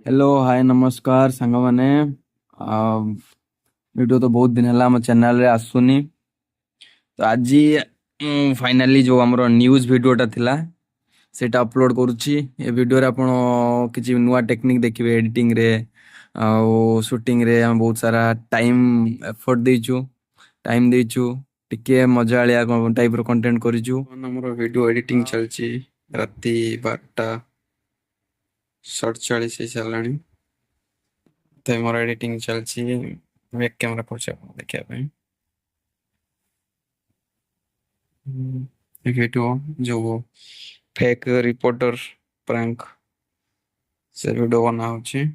Hello hi नमस्कार सांग माने वीडियो तो बहुत दिन है आम चैनल रे आसुनी तो आज फाइनाली जो हमरो न्यूज़ वीडियोटा थिला सेटा अपलोड करूची ए वीडियो रे आपण किछि नुवा टेक्निक देखिबे एडिटिंग रे शूटिंग रे हम बहुत सारा टाइम एफर्ट देइछु टाइम देइछु टिके मजालिया टाइप रो कंटेंट करिछु हमरो वीडियो एडिटिंग चलची राती 12:47 ହେଇ ସାରିଲାଣି तो मोर एडिटिंग चलची बैक कैमरा पहुंचे देखिया ପାଇଁ वीडियो जो फेक रिपोर्टर प्रैंक से वीडियो बना होची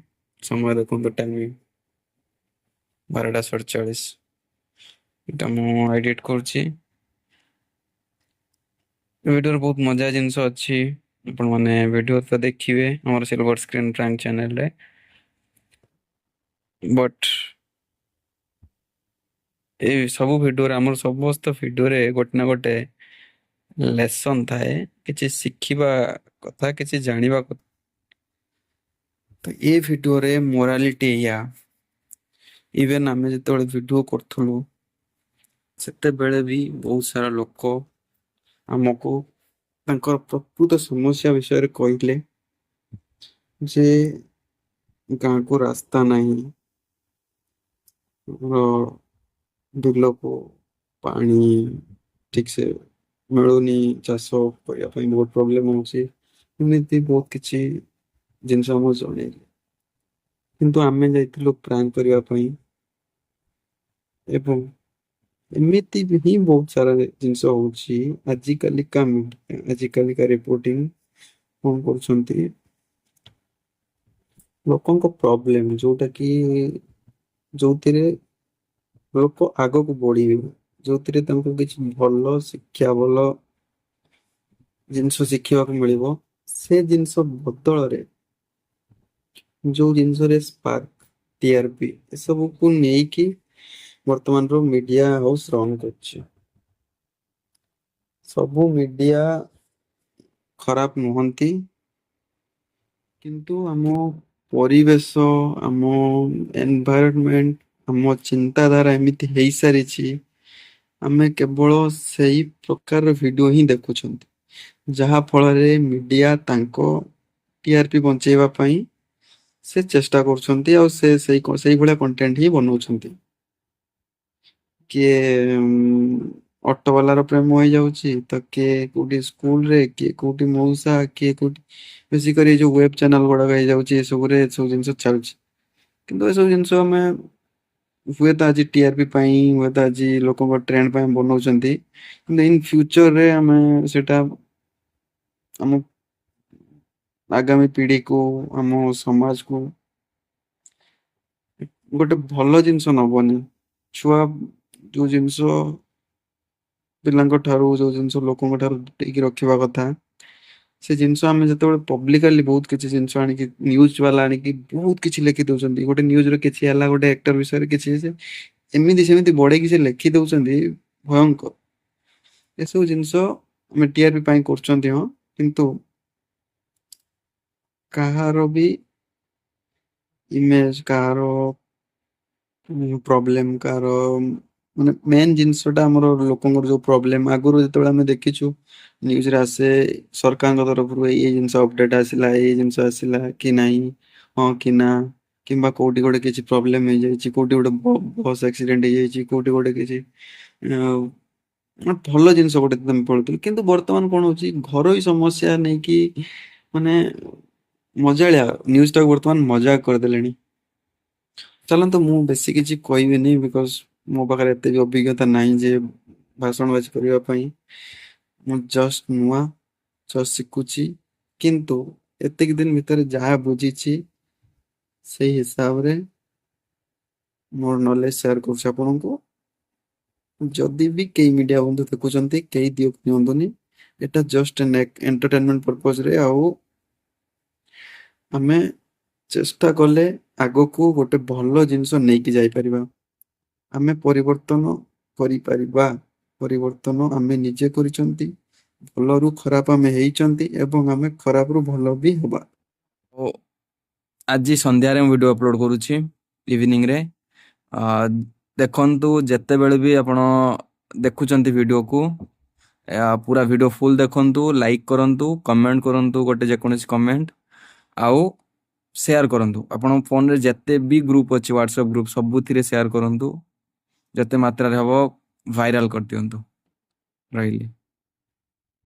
समय देखो तो टाइम 12:47 एटा मु एडिट करची वीडियो बहुत मजा जिंस अच्छी अपन माने वीडियो तो देखिए हमर सिल्वर स्क्रीन प्रैंक चैनल रे बट ए सब वीडियो रे हमर समस्त वीडियो रे गोटे ना गोटे लेसन थाए किछि शिखिबा कथा किछि जानिबा कथा तो ए वीडियो रे मोरालिटी या इवन आमे जेतेबेले वीडियो करथुलु सेते बेले भी बहुत सारा लोक हमको तांकर प्रकृत समस्या विषय रे कहिले जे गाँ को रास्ता नहीं बिल को पानी ठीक से मिलूनी चाष करने बहुत प्रोब्लेम होती बहुत किसी जिनस जन किंतु आमे जाइथिलु प्रैंक करबा पई एवं एमिति भी बहुत सारा जिनस होची आजिकाली का रिपोर्टिंग कौन करछंती लोकन को प्रॉब्लम जोटा कि जोथिरे लोक आग को बढ़ी जोथिरे तांको किछि भलो शिक्षा भलो जिनस शिखिबा को मिलिबो से जिनस बदल रे जो जिनस रे स्पार्क टीआरपी ए सब को नेई कि वर्तमान रो मीडिया हाउस रन करछि सब मीडिया खराब नुहंती किंतु आम परिवेश आम एनवायरनमेंट आम चिंताधारा एमिति हेई सारिछि आमे केवल सही प्रकार वीडियो ही देखुछंती जहा फल रे मीडिया तांको टीआरपी बंचेबा पई से चेष्टा करछंती और से सही भलिया कंटेंट ही बनाउछंती किए ऑटो वाला रो प्रेम हो जाउची तो के कोडी स्कूल रे के कोडी मौसा के कोडी बेसिकली जो वेब चैनल गुडा गई जाउची ए सब रे सब जिंस चलची किंतु ए सब जिंस हमें हुए तो आज टीआरपी पाई हुए तो आज लोकों को ट्रेंड पाई बनाउछंती किंतु इन फ्यूचर रे हमें सेटा हम आगामी पीढ़ी को हम समाज को गोटे भल जिनस नबनी छुआ जो जिनस पिलांको ठारू जो जिनस लोकों ठारू टेकी रखिबा कथा से जिनस आमे जते पब्लिकली बहुत किछि जिनस आनी कि न्यूज़ वाला आनी कि बहुत किछि लिखि दउछंती गोटे न्यूज़ रे किछि हला गोटे एक्टर विषय रे किछि से एमिति सेमिति बडे कि से लिखि दउछंती भयंकर ए सब जिनस हमें टीआरपी पाई करछंती हो किंतु काहारो भी इमेज काहारो प्रॉब्लम कार माने मेन जिनसटा हमर लोकंगर जो प्रॉब्लम आगुरु जेतेबेले हमें देखिछु न्यूज़ रे आसे सरकार के तरफ रु ए जिनस अपडेट आसिला ए जिनस आसिला कि नाही हां कि ना किंबा कोठी गोटे किछि प्रॉब्लम हे जायछि कोठी गोटे बस एक्सीडेंट हे जायछि कोठी गोटे किछि भल जिनस गोटे तमे पळुथिल किंतु वर्तमान कोन होछि घरोई समस्या नै कि माने मजालिया न्यूज़ टा वर्तमान मजाक कर देलेनी चलନ୍ତୁ ମୁଁ ବେଶୀ କିଛି କହିବିନି ବିକଜ ମୋ ପାଖରେ ଏତେ ବି ଅଭିଜ୍ଞତା ନାହିଁ ଯେ ଭାଷଣ ବାଜି କରିବା ପାଇଁ ମୁଁ ଜଷ୍ଟ ନୂଆ ଜଷ୍ଟ ଶିଖୁଛି କିନ୍ତୁ ଏତିକି ଦିନ ଭିତରେ ଯାହା ବୁଝିଛି ସେଇ ହିସାବରେ ମୋର ନଲେଜ ସେୟାର କରୁଛି ଆପଣଙ୍କୁ ଯଦି ବି କେହି ମିଡିଆ ବନ୍ଧୁ ଦେଖୁଛନ୍ତି କେହି ଦିଅ ନିଅନ୍ତୁନି ଏଟା ଜଷ୍ଟ ଏଣ୍ଟରଟେନମେଣ୍ଟ ପର୍ପଜ ରେ ଆଉ ଆମେ ଚେଷ୍ଟା कले आगो को गोटे भल जिनस नहीं जाइपर आमे परिवर्तन करि परिबा परिवर्तन आमे निजे करिसंती भल रु खराब आमे हेइचंती एवं आमे खराब रु भल भी होबा ओ ଆଜି ସନ୍ଧ୍ୟାରେ ମୁଁ ଭିଡ଼ିଓ ଅପଲୋଡ଼ କରୁଛି ଇଭିନିଂରେ। ଦେଖନ୍ତୁ ଯେତେବେଳେ ବି ଆପଣ ଦେଖୁଛନ୍ତି ଭିଡ଼ିଓକୁ ପୁରା ଭିଡ଼ିଓ ଫୁଲ୍ ଦେଖନ୍ତୁ, ଲାଇକ୍ କରନ୍ତୁ, କମେଣ୍ଟ କରନ୍ତୁ ଗୋଟେ ଯେକୌଣସି କମେଣ୍ଟ, ଆଉ ସେୟାର କରନ୍ତୁ। ଆପଣଙ୍କ ଫୋନରେ ଯେତେ ବି ଗ୍ରୁପ୍ ଅଛି ହ୍ୱାଟ୍ସଆପ୍ ଗ୍ରୁପ୍ ସବୁଥିରେ ସେୟାର କରନ୍ତୁ, ଯେତେ ମାତ୍ରାରେ ହେବ ଭାଇରାଲ କରିଦିଅନ୍ତୁ। ରହିଲି।